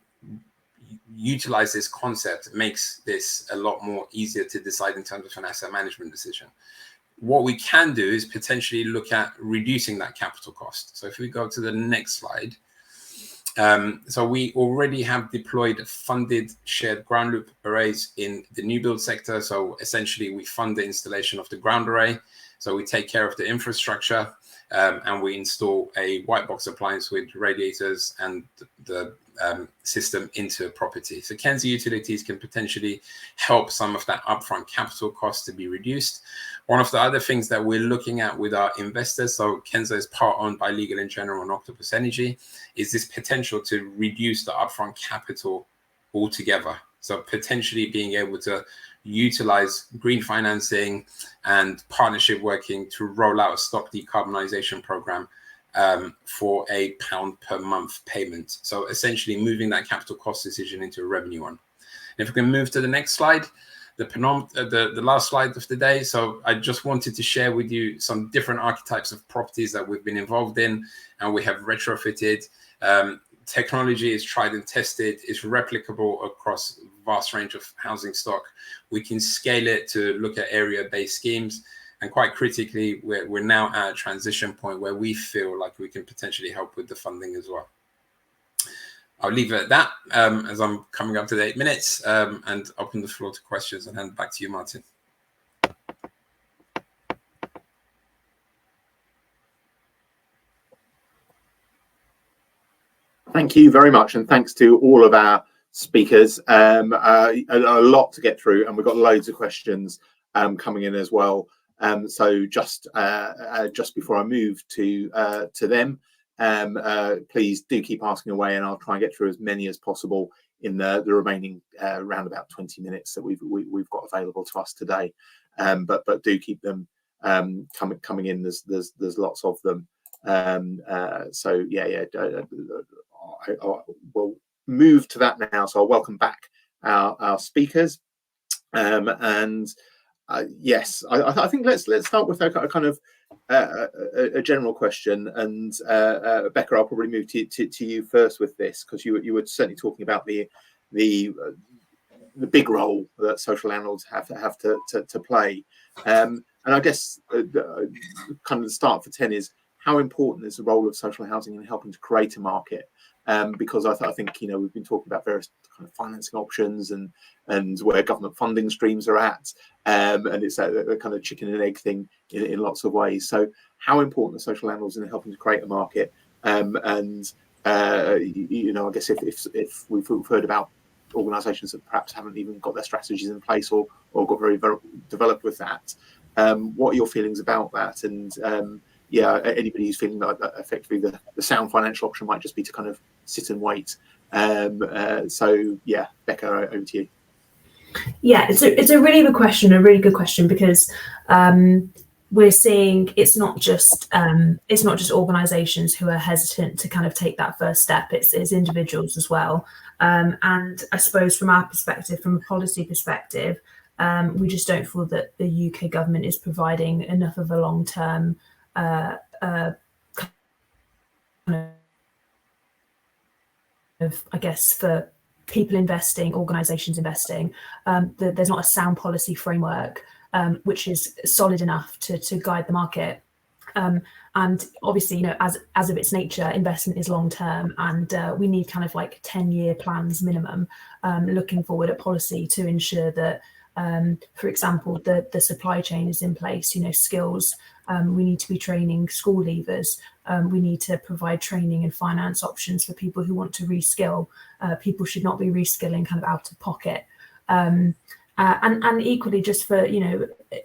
utilize this concept makes this a lot more easier to decide in terms of an asset management decision. What we can do is potentially look at reducing that capital cost. So if we go to the next slide, so we already have deployed funded shared ground loop arrays in the new build sector. So essentially we fund the installation of the ground array. So we take care of the infrastructure, and we install a white box appliance with radiators and the system into a property. So Kensa Utilities can potentially help some of that upfront capital cost to be reduced. One of the other things that we're looking at with our investors, so Kensa is part owned by Legal & General and Octopus Energy, is this potential to reduce the upfront capital altogether. So potentially being able to utilize green financing and partnership working to roll out a stock decarbonisation program for a £1 per month payment. So essentially moving that capital cost decision into a revenue one. And if we can move to the next slide, the last slide of the day. So I just wanted to share with you some different archetypes of properties that we've been involved in and we have retrofitted. Technology is tried and tested, it's replicable across a vast range of housing stock. We can scale it to look at area-based schemes. And quite critically, we're now at a transition point where we feel like we can potentially help with the funding as well. I'll leave it at that as I'm coming up to the 8 minutes and open the floor to questions and hand back to you, Martin. Thank you very much, and thanks to all of our speakers. A lot to get through, and we've got loads of questions coming in as well. So just before I move to them, please do keep asking away, and I'll try and get through as many as possible in the remaining around about 20 minutes that we've got available to us today. But do keep them coming in. There's lots of them. So yeah. I will move to that now. So I'll welcome back our speakers. Yes, I think let's start with a kind of a general question. And Becca, I'll probably move to you first with this, because you were certainly talking about the big role that social landlords have to play. And I guess kind of the start for 10 is, how important is the role of social housing in helping to create a market? Because I think we've been talking about various kind of financing options and where government funding streams are at, and it's a kind of chicken and egg thing in lots of ways. So how important are social landlords in helping to create a market? I guess if we've heard about organisations that perhaps haven't even got their strategies in place or got very developed with that, what are your feelings about that? And anybody who's feeling that effectively the sound financial option might just be to kind of sit and wait. So yeah, Becca, over to you. Yeah, it's a really good question, because we're seeing it's not just organisations who are hesitant to kind of take that first step. It's individuals as well. And I suppose from our perspective, from a policy perspective, we just don't feel that the UK government is providing enough of a long-term I guess for people investing, organisations investing, there's not a sound policy framework which is solid enough to guide the market. And obviously, as of its nature, investment is long term, and we need kind of like 10-year plans minimum, looking forward at policy to ensure that, for example, the supply chain is in place. Skills. We need to be training school leavers. We need to provide training and finance options for people who want to reskill. People should not be reskilling kind of out of pocket. And equally, just for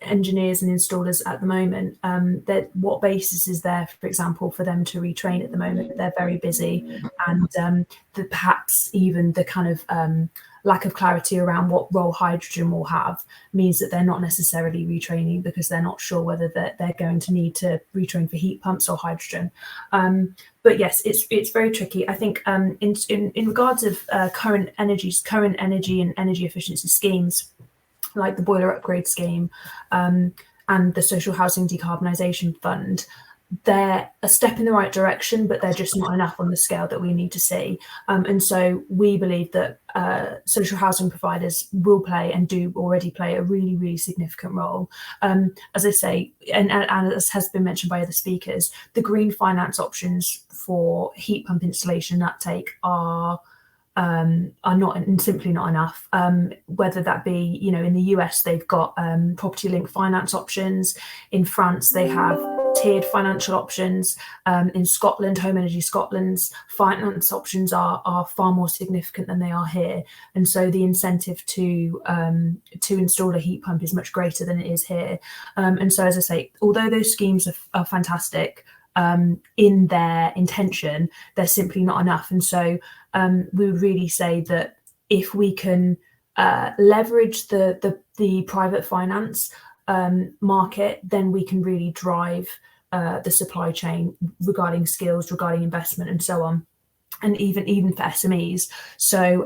engineers and installers at the moment, that what basis is there, for example, for them to retrain at the moment? They're very busy, and perhaps even the kind of lack of clarity around what role hydrogen will have means that they're not necessarily retraining, because they're not sure whether they're going to need to retrain for heat pumps or hydrogen. But yes, it's very tricky. I think in regards of current energy and energy efficiency schemes, like the boiler upgrade scheme and the social housing decarbonisation fund, they're a step in the right direction, but they're just not enough on the scale that we need to see. And so we believe that social housing providers will play and do already play a really, really significant role. As I say, and as has been mentioned by other speakers, the green finance options for heat pump installation and uptake are not simply not enough. Whether that be, in the US, they've got property linked finance options. In France, they have tiered financial options. In Scotland, Home Energy Scotland's finance options are far more significant than they are here, and so the incentive to install a heat pump is much greater than it is here. And so, as I say, although those schemes are fantastic in their intention, they're simply not enough. And so we would really say that if we can leverage the private finance market, then we can really drive the supply chain regarding skills, regarding investment, and so on, and even for SMEs. So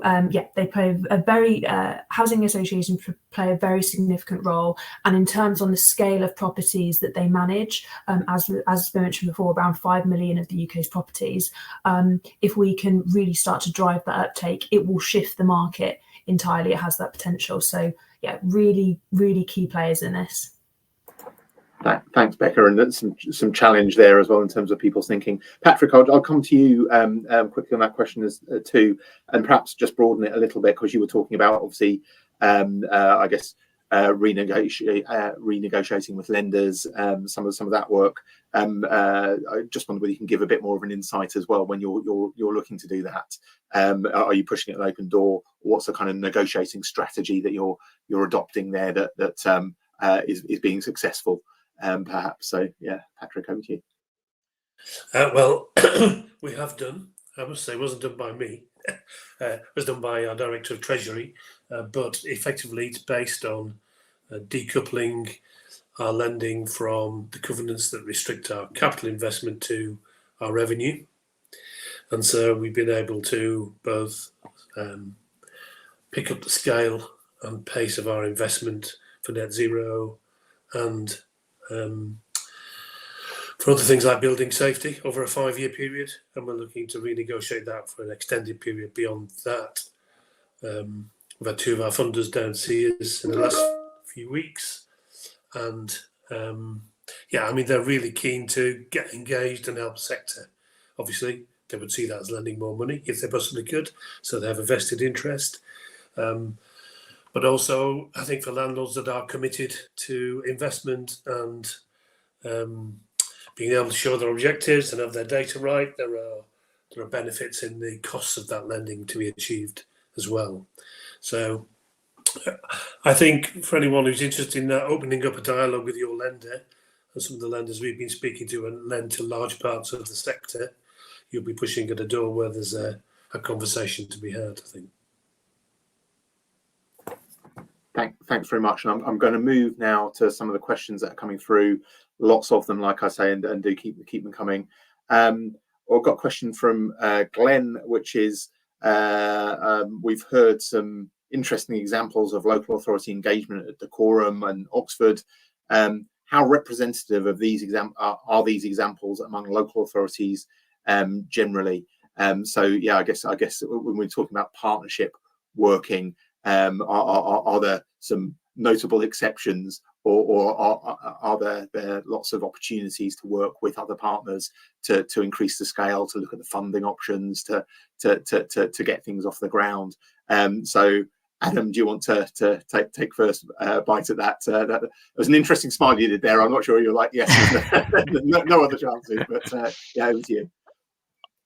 they play a very housing associations play a very significant role. And in terms on the scale of properties that they manage, as been mentioned before, around 5 million of the UK's properties, if we can really start to drive that uptake, it will shift the market entirely. It has that potential. So yeah, really, really key players in this. Thanks, Becca, and that's some challenge there as well in terms of people's thinking. Patrick, I'll come to you quickly on that question too, and perhaps just broaden it a little bit, because you were talking about obviously, I guess, renegotiating with lenders, some of that work. I just wonder whether you can give a bit more of an insight as well when you're looking to do that. Are you pushing it an open door? What's the kind of negotiating strategy that you're adopting there that is being successful? Perhaps. So yeah, Patrick, over to you. Well, we have done. I must say, it wasn't done by me. It was done by our Director of Treasury, but effectively it's based on decoupling our lending from the covenants that restrict our capital investment to our revenue. And so we've been able to both pick up the scale and pace of our investment for net zero and for other things like building safety over a 5-year period, and we're looking to renegotiate that for an extended period beyond that. We've had 2 of our funders down seas in the last few weeks, and they're really keen to get engaged and help the sector. Obviously, they would see that as lending more money if they possibly could, so they have a vested interest. But also, I think for landlords that are committed to investment and being able to show their objectives and have their data right, there are benefits in the costs of that lending to be achieved as well. So I think for anyone who's interested in opening up a dialogue with your lender, and some of the lenders we've been speaking to and lend to large parts of the sector, you'll be pushing at a door where there's a conversation to be had, I think. Thanks very much. And I'm going to move now to some of the questions that are coming through. Lots of them, like I say, and do keep them coming. I've got a question from Glenn, which is we've heard some interesting examples of local authority engagement at Decorum and Oxford. How representative of these are these examples among local authorities generally? So yeah, I guess when we're talking about partnership working, are there some notable exceptions, or are there lots of opportunities to work with other partners to increase the scale, to look at the funding options, to get things off the ground? So Adam, do you want to take first bite at that? That was an interesting smile you did there. I'm not sure you're like, yes, no other chances, but yeah, over to you.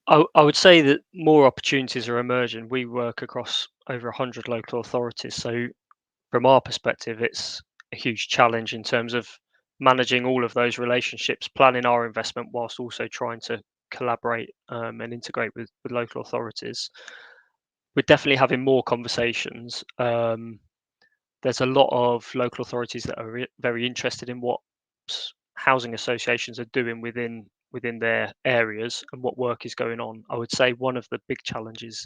I would say that more opportunities are emerging. We work across over 100 local authorities. So from our perspective, it's a huge challenge in terms of managing all of those relationships, planning our investment whilst also trying to collaborate and integrate with local authorities. We're definitely having more conversations. There's a lot of local authorities that are very interested in what housing associations are doing within their areas and what work is going on. I would say one of the big challenges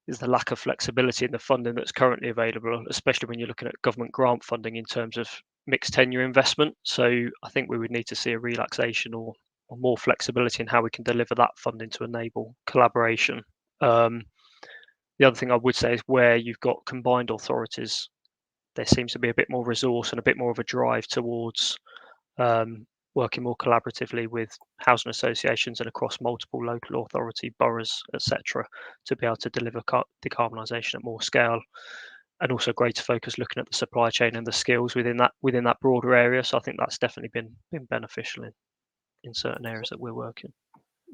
is the lack of flexibility in the funding that's currently available, especially when you're looking at government grant funding in terms of mixed tenure investment. So I think we would need to see a relaxation or more flexibility in how we can deliver that funding to enable collaboration. The other thing I would say is where you've got combined authorities, there seems to be a bit more resource and a bit more of a drive towards working more collaboratively with housing associations and across multiple local authority, boroughs, etc., to be able to deliver decarbonisation at more scale, and also greater focus looking at the supply chain and the skills within that broader area. So I think that's definitely been beneficial in certain areas that we're working.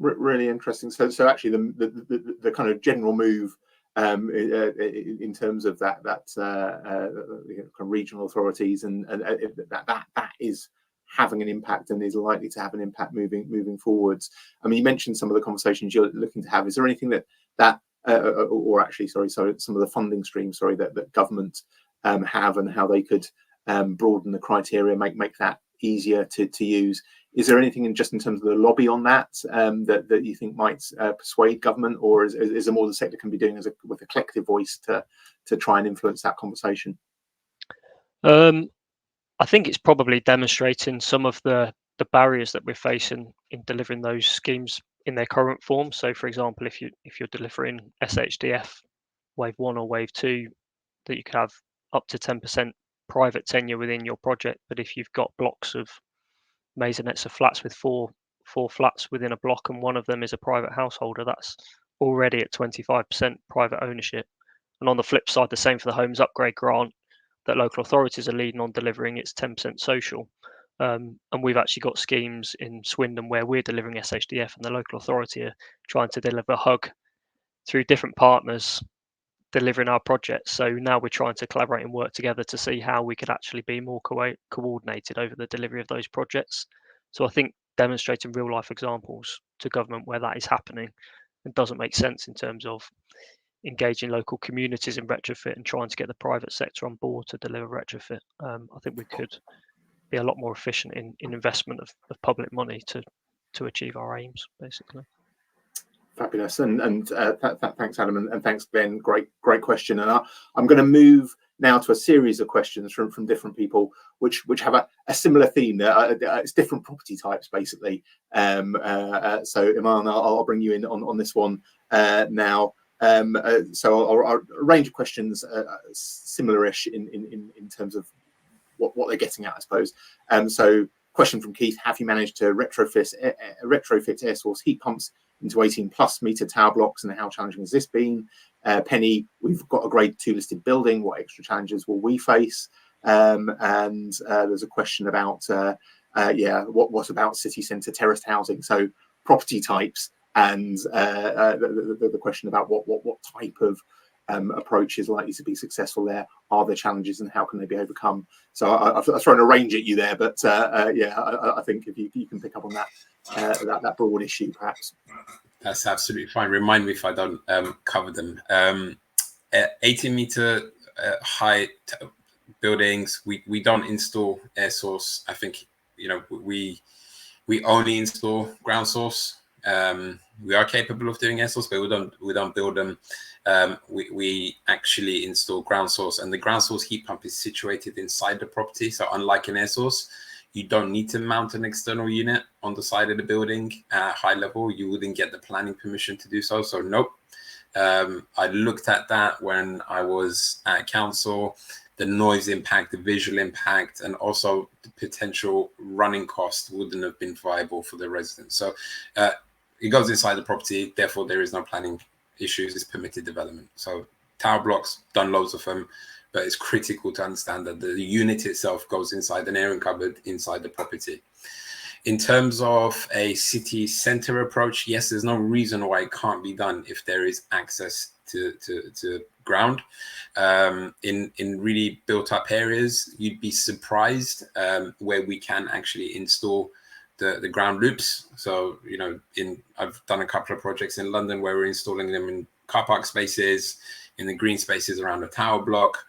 Really interesting. So actually, the kind of general move in terms of that kind of regional authorities and that is having an impact and is likely to have an impact moving forwards. I mean, you mentioned some of the conversations you're looking to have. Is there anything or actually, sorry, some of the funding streams, that government have, and how they could broaden the criteria, make that easier to use? Is there anything in terms of the lobby on that that you think might persuade government, or is there more the sector can be doing with a collective voice to try and influence that conversation? I think it's probably demonstrating some of the barriers that we're facing in delivering those schemes in their current form. So, for example, if you're delivering SHDF wave 1 or wave 2, that you could have up to 10% private tenure within your project, but if you've got blocks of maisonettes of flats with four flats within a block and one of them is a private householder, that's already at 25% private ownership. And on the flip side, the same for the Homes Upgrade Grant that local authorities are leading on delivering, it's 10% social. And we've actually got schemes in Swindon where we're delivering SHDF and the local authority are trying to deliver HUG through different partners delivering our projects. So now we're trying to collaborate and work together to see how we could actually be more coordinated over the delivery of those projects. So I think demonstrating real life examples to government where that is happening and doesn't make sense in terms of engaging local communities in retrofit and trying to get the private sector on board to deliver retrofit. I think we could be a lot more efficient in investment of public money to achieve our aims, basically. Fabulous, and thanks, Adam, and thanks, Ben. Great question. And I'm going to move now to a series of questions from different people, which have a similar theme. It's different property types, basically. So, Iman, I'll bring you in on this one now. So our range of questions similar-ish in terms of what they're getting at, I suppose. So, question from Keith: have you managed to retrofit air source heat pumps into 18+ meter tower blocks, and how challenging has this been? Penny: we've got a grade 2 listed building. What extra challenges will we face? And there's a question about what about city centre terraced housing? So property types, and the question about what type of approach is likely to be successful there. Are there challenges, and how can they be overcome? So I've thrown a range at you there, but I think if you can pick up on that broad issue, perhaps. That's absolutely fine. Remind me if I don't cover them. 18-meter height buildings, we don't install air source. I think we only install ground source. We are capable of doing air source, but we don't build them. We actually install ground source, and the ground source heat pump is situated inside the property. So unlike an air source, you don't need to mount an external unit on the side of the building at high level. You wouldn't get the planning permission to do so. So nope. I looked at that when I was at council. The noise impact, the visual impact, and also the potential running cost wouldn't have been viable for the residents. So it goes inside the property. Therefore, there is no planning issues. It's permitted development. So tower blocks, done loads of them. But it's critical to understand that the unit itself goes inside an airing cupboard inside the property. In terms of a city centre approach, yes, there's no reason why it can't be done if there is access to ground. In really built up areas, you'd be surprised where we can actually install the ground loops. So, I've done a couple of projects in London where we're installing them in car park spaces, in the green spaces around the tower block.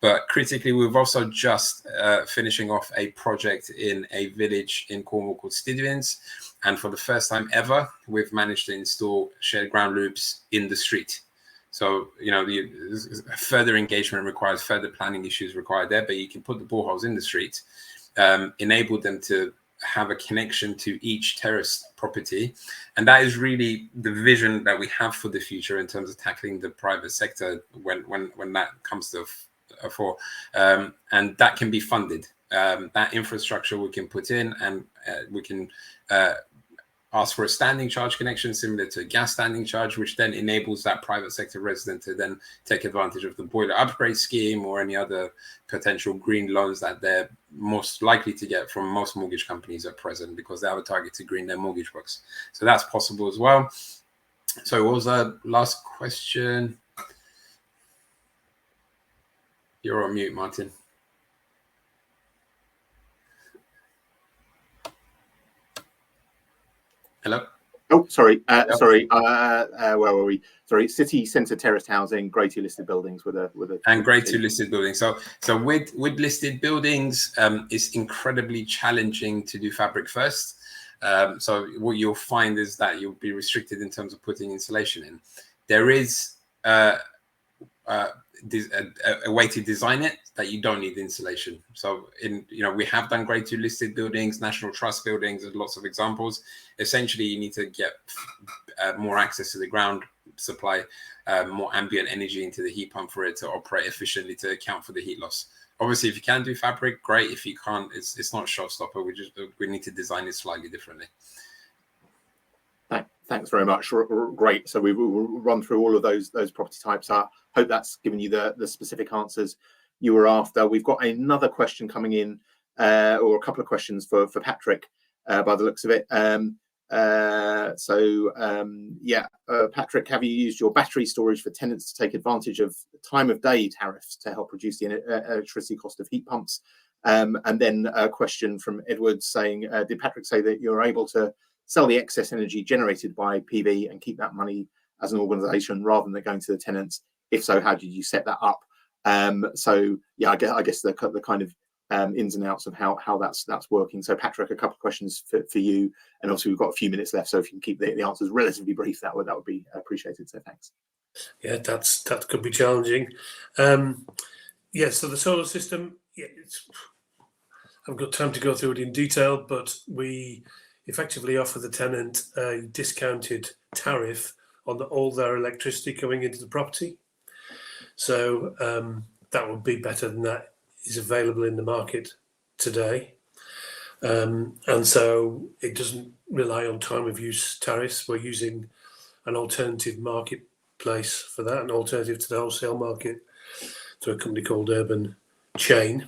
But critically, we've also just finishing off a project in a village in Cornwall called Stidwins. And for the first time ever, we've managed to install shared ground loops in the street. So, further engagement requires further planning issues required there, but you can put the boreholes in the street, enable them to have a connection to each terrace property. And that is really the vision that we have for the future in terms of tackling the private sector when that comes to fore. And that can be funded. That infrastructure we can put in, and we can ask for a standing charge connection similar to a gas standing charge, which then enables that private sector resident to then take advantage of the boiler upgrade scheme or any other potential green loans that they're most likely to get from most mortgage companies at present, because they have a target to green their mortgage books. So that's possible as well. So what was the last question? You're on mute, Martin. Hello? Oh, sorry. Sorry. Where were we? Sorry. City centre terraced housing, Grade 2 listed buildings with a and Grade 2 listed buildings. So with listed buildings, it's incredibly challenging to do fabric first. So what you'll find is that you'll be restricted in terms of putting insulation in. There is a way to design it that you don't need insulation. So we have done Grade 2 listed buildings, National Trust buildings, there's lots of examples. Essentially, you need to get more access to the ground supply, more ambient energy into the heat pump for it to operate efficiently to account for the heat loss. Obviously, if you can do fabric, great. If you can't, it's not a showstopper. We need to design it slightly differently. Thanks very much. Great. So we will run through all of those property types. I hope that's given you the specific answers you were after. We've got another question coming in, or a couple of questions for Patrick, by the looks of it. Patrick, have you used your battery storage for tenants to take advantage of time of day tariffs to help reduce the electricity cost of heat pumps? And then a question from Edward saying, did Patrick say that you're able to sell the excess energy generated by PV and keep that money as an organisation rather than going to the tenants? If so, how did you set that up? I guess the kind of ins and outs of how that's working. So Patrick, a couple of questions for you, and obviously we've got a few minutes left, so if you can keep the answers relatively brief, that would be appreciated. So thanks. Yeah, that could be challenging. So the solar system, I've got time to go through it in detail, but we effectively offer the tenant a discounted tariff on all their electricity coming into the property. So that would be better than that is available in the market today. And so it doesn't rely on time of use tariffs. We're using an alternative marketplace for that, an alternative to the wholesale market, to a company called Urban Chain.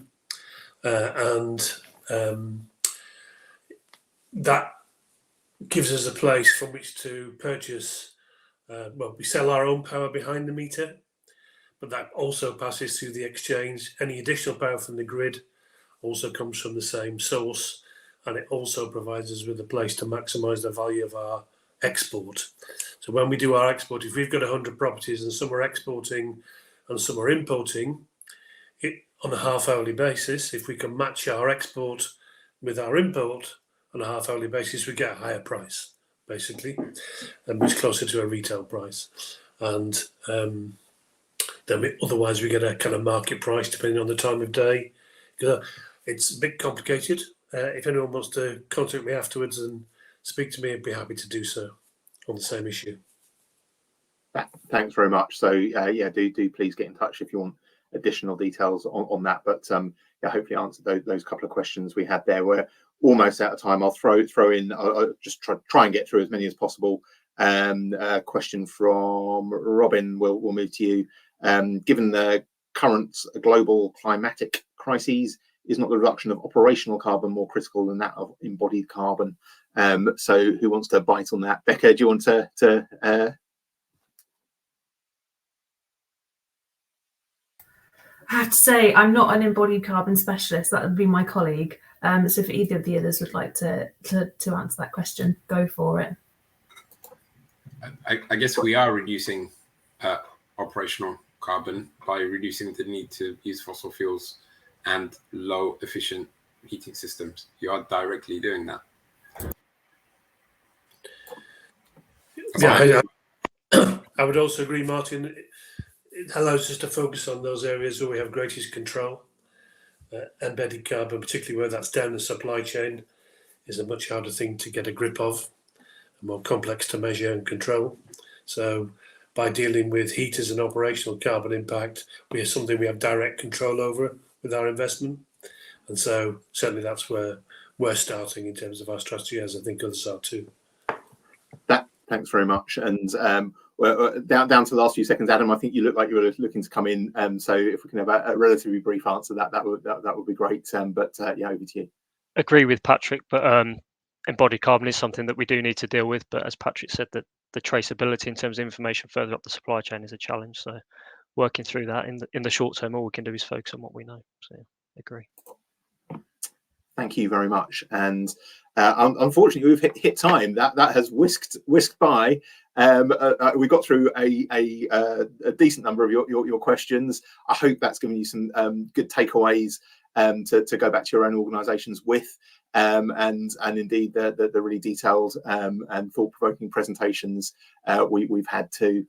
That gives us a place from which to purchase. We sell our own power behind the meter, but that also passes through the exchange. Any additional power from the grid also comes from the same source, and it also provides us with a place to maximise the value of our export. So when we do our export, if we've got 100 properties and some are exporting and some are importing, it on a half-hourly basis, if we can match our export with our import on a half-hourly basis, we get a higher price, basically, and it's closer to a retail price. And otherwise we get a kind of market price depending on the time of day. It's a bit complicated. If anyone wants to contact me afterwards and speak to me, I'd be happy to do so on the same issue. Thanks very much. So do please get in touch if you want additional details on that. But hopefully answered those couple of questions we had there. We're almost out of time. I'll throw in. I'll just try and get through as many as possible. A question from Robin. We'll move to you. Given the current global climatic crises, is not the reduction of operational carbon more critical than that of embodied carbon? So who wants to bite on that? Becca, do you want to I have to say, I'm not an embodied carbon specialist. That would be my colleague. So if either of the others would like to answer that question, go for it. I guess we are reducing operational carbon by reducing the need to use fossil fuels and low efficient heating systems. You are directly doing that. Yeah, I would also agree, Martin. it allows us to focus on those areas where we have greatest control. Embedded carbon, particularly where that's down the supply chain, is a much harder thing to get a grip of, and more complex to measure and control. So by dealing with heaters and operational carbon impact, we have something we have direct control over with our investment. And so certainly that's where we're starting in terms of our strategy, as I think others are too. Thanks very much. And well, down to the last few seconds, Adam, I think you look like you were looking to come in. So if we can have a relatively brief answer, that would be great. But yeah, over to you. Agree with Patrick, but embodied carbon is something that we do need to deal with. But as Patrick said, that the traceability in terms of information further up the supply chain is a challenge. So working through that in the short term, all we can do is focus on what we know. So yeah, agree. Thank you very much. And unfortunately, we've hit time. That has whisked by. We got through a decent number of your questions. I hope that's given you some good takeaways to go back to your own organisations with, and indeed the really detailed and thought-provoking presentations we've had too.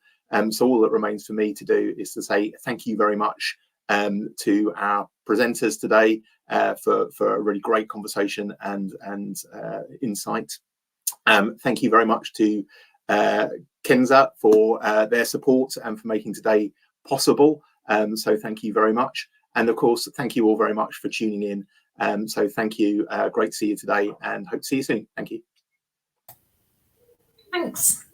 So all that remains for me to do is to say thank you very much to our presenters today for a really great conversation and insight. Thank you very much to Kenza for their support and for making today possible. So thank you very much. And of course, thank you all very much for tuning in. So thank you. Great to see you today and hope to see you soon. Thank you. Thanks.